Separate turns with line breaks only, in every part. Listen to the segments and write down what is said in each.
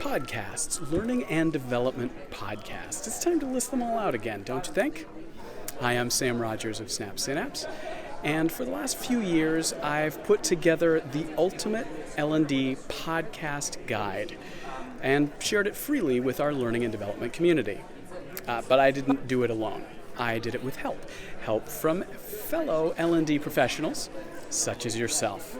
podcasts, learning and development podcasts. It's time to list them all out again, don't you think? Hi, I'm Sam Rogers of Synapse, and for the last few years, I've put together the ultimate L&D podcast guide and shared it freely with our learning and development community. But I didn't do it alone. I did it with help from fellow L&D professionals, such as yourself.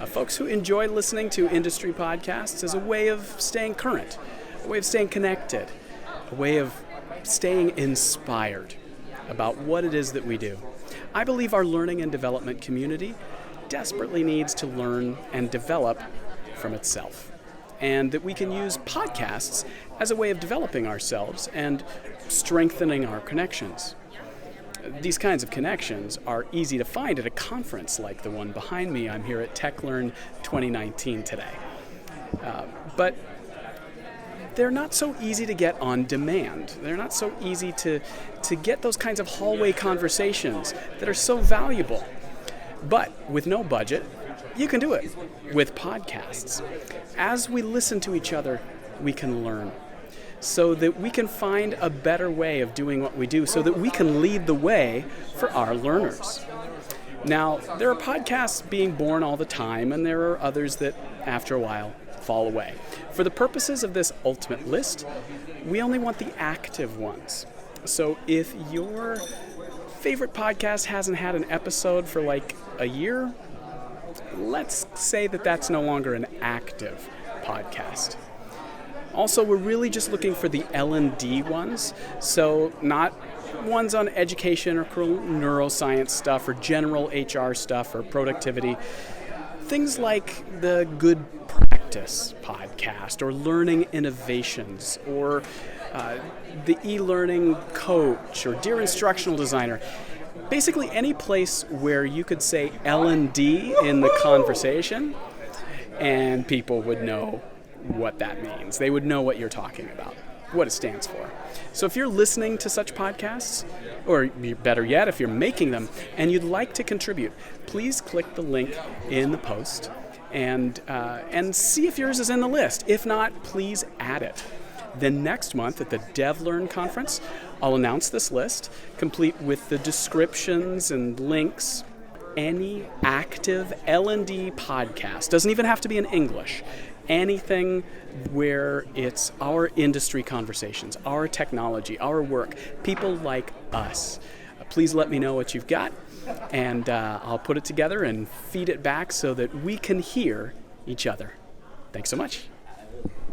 Folks who enjoy listening to industry podcasts as a way of staying current, a way of staying connected, a way of staying inspired about what it is that we do. I believe our learning and development community desperately needs to learn and develop from itself, and that we can use podcasts as a way of developing ourselves and strengthening our connections. These kinds of connections are easy to find at a conference like the one behind me. I'm here at TechLearn 2019 today. But they're not so easy to get on demand. They're not so easy to get those kinds of hallway conversations that are so valuable. But with no budget, you can do it with podcasts. As we listen to each other, we can learn, so that we can find a better way of doing what we do, so that we can lead the way for our learners. Now, there are podcasts being born all the time, and there are others that, after a while, fall away. For the purposes of this ultimate list, we only want the active ones. So if your favorite podcast hasn't had an episode for like a year, let's say that that's no longer an active podcast. Also, we're really just looking for the L&D ones, so not ones on education or neuroscience stuff or general HR stuff or productivity. Things like the Good Practice podcast or Learning Innovations or the eLearning Coach or Dear Instructional Designer. Basically any place where you could say L&D in the conversation and people would know what that means. They would know what you're talking about, what it stands for. So if you're listening to such podcasts, or better yet, if you're making them and you'd like to contribute, please click the link in the post and see if yours is in the list. If not, please add it. Then next month at the DevLearn conference, I'll announce this list, complete with the descriptions and links. Any active L&D podcast, doesn't even have to be in English, anything where it's our industry conversations, our technology, our work, people like us. Please let me know what you've got, and I'll put it together and feed it back so that we can hear each other. Thanks so much.